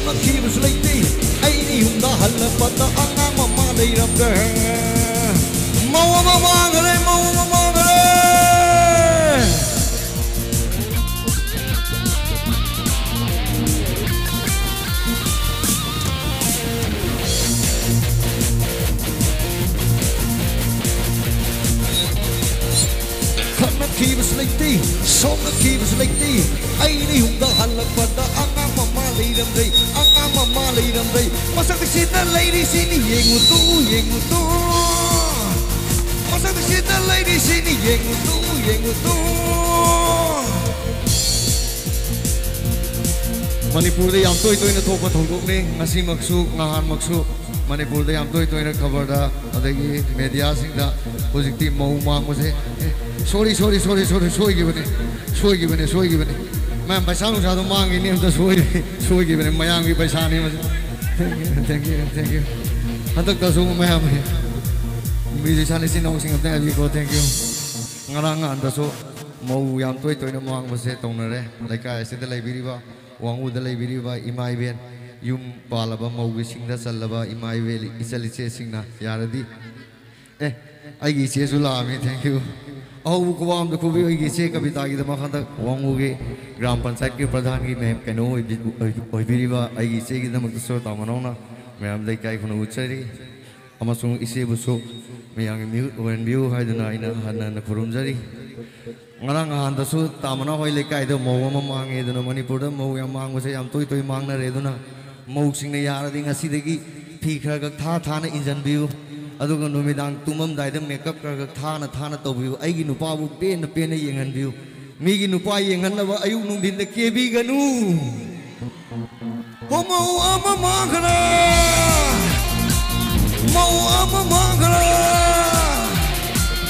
ꯁꯣꯛꯅꯈꯤꯕꯁꯨ ꯂꯩꯇꯦ ꯑꯩꯅ ꯌꯨꯝꯗ ꯍꯜꯂꯛꯄꯗ ꯑꯉꯥꯡ ꯑꯃ ꯂꯩꯔꯝꯗ꯭ꯔꯦ ꯃꯧ ꯑꯃ ꯃꯥꯡꯈ꯭ꯔꯦ ꯃꯧ ꯑꯃ ꯃꯥꯡꯈ꯭ꯔꯦ Keeps late, so the keeps late. I knew the Halapata, Anamama laid them day, Anamama laid them day. Must have seen the ladies in the Yangutu, Yangutu. Must have seen the ladies in the Yangutu, Yangutu. Manipur, the Yanto in the top of Tokone, Nasimaksu, Nahan Maksu, Manipur, the Yanto in the cover, the media sing the positive Mohuma was it. Sorry, give it. Man, by sound of the mang in the soy give it. Miami by Sani. Thank you. I took the Zoom, Miami. Musician is in Oxing of the go, thank you. Naranga and the so Mo Yam Toy to the Mang was set on a like I said the Liberiva, one with the Liberiva, Imaibian, Yum Balaba, Mo wishing the Salaba, Imai Isalice Singna, Yaradi. I guess yes, thank you. Oh, go on the Kubi, you say, Kabitaki, the Mahanta, Wangugi, Grand Pansaki, Pradhani, Mam Cano, Oibiriva, I say them to Sota Manona, Mam Lake Icon Uchari, Amasung Isebuso, Mayang when View Haidana, Hanan Kurunjari, Maranga and the Sut, Tamana, Lake Ida, Moamang, the Manipur, Moyamang was a Amtoy Manga Reduna, Moxing the Yarading a Sidigi, Pika Tatana in Zanview. Aduga numidang tumam daidam makeup karga thana to view aigi nupa bu pen yengan view migi nupa yengan laba ayuk nung din de kebi ganu homo ama maghra mo ama maghra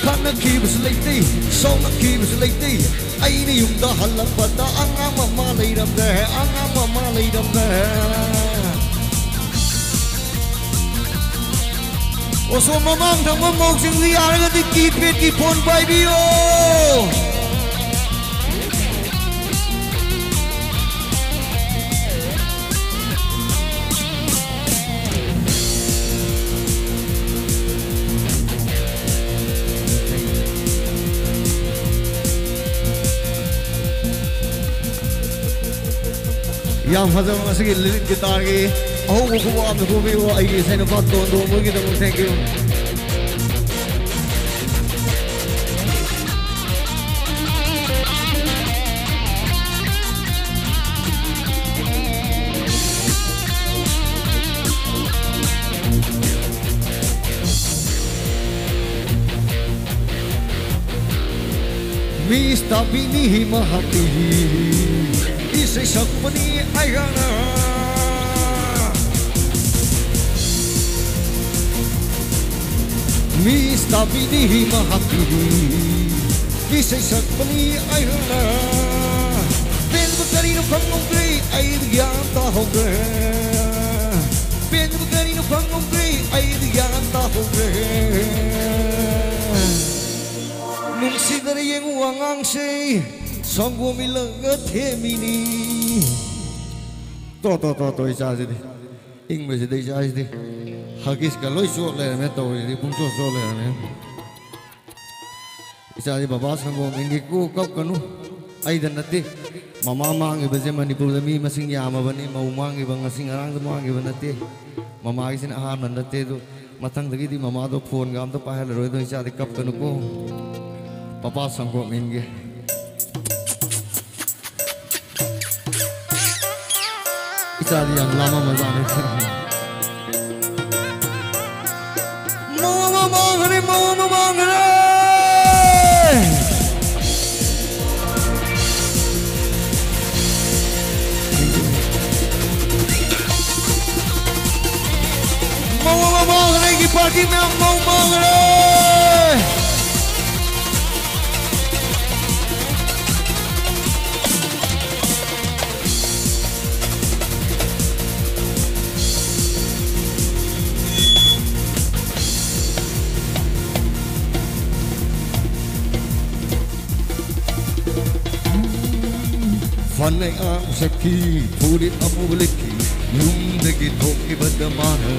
kana kibus leiti sona kibus leiti aini yumda halapata anga mama leiram de Oso mamang thang mamong sing liar nga di kipit kipon by bio. Yang fazla masih lirik gitar ke. Oh, go on the movie. I guess I know what don't do. Thank you. Mista bini mahati, isi sakpani ayana. Mista bini mahati, isi sakpani ayana. Ben bukari no pangongre, ay diganta hongre. Ben bukari no pangongre, ay diganta hongre. Nung sidari yang wangang say, sanggo milangat hemini. To, isa sidi. English sidi, isa sidi. Hagis kaloy suok le me to, di pungso suok le me. Isa sidi baba sanggo mingi ko kap kanu. Ay dan nati, mama mangi baze Manipur dami masing yama bani, mau mangi bang masing arang to mangi banati. Mama isin ahar nandati do, matang dagi di mama do phone gam to pahal roy do isa di kap kanu ko. Papa sangko mingi. Isa yang lama mazane. Mau mangre. Mau mangre ki party mein mau mangre. Fanay ang saki, pulit ang muliki. yumdagi thokibada mana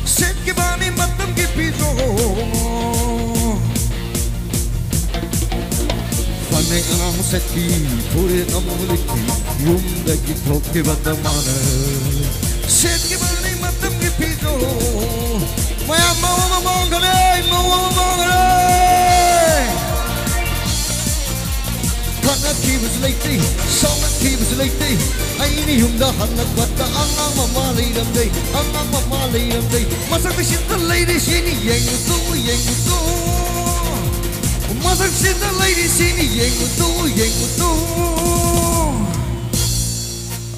setkibani matam ki piso fane ang setki pure namuliki yumdagi thokibada mana setkibani matam ki piso maya mawa mangale Hana kibas lately, summer kibas lately. I need him the hana quata, mama layam day, mama layam day. Masak sit the lady sini yang tu. Masak sit the lady sini yang tu.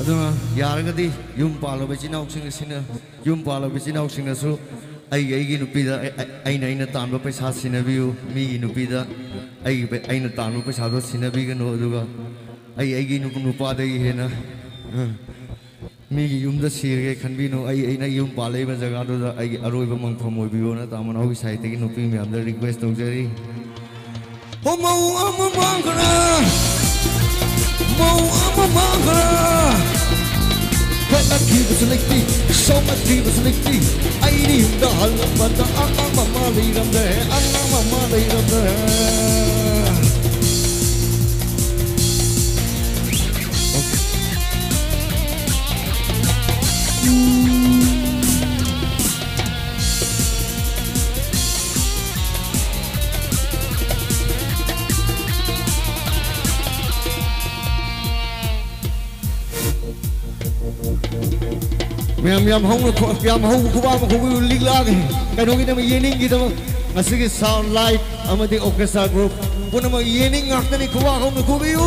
Aduna yaragadi yum palo bechina auksing sina yum palo bechina auksing su. Ai nupida aina tanba paisa sinabiu mi nupida aina tanba paisa do sinabi gano aduga ai nupa dai hena mi yumda sirge khanbino aina yum palai ba jaga do da ai aroiba mangpham oibiyo na tamana hogi site gi nupi mi amda request tawjari mo amangara Hana kibas lately, summer kibas lately. I need him the hana quata, mama layam day, mama layam day. Yam hong kuba ko liglag kano kita yening kita masige sound light amati orchestra group puna mag yening ngakta ni kuba ko kubiu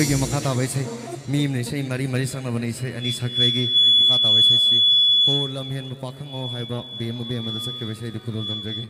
Yo makata bai sai mim nei sai mari sang na banai sai ani sakregi makata bai sai si ho lam hen ma pakhang o haiba be ma da sakke bai sai de kulol dam jage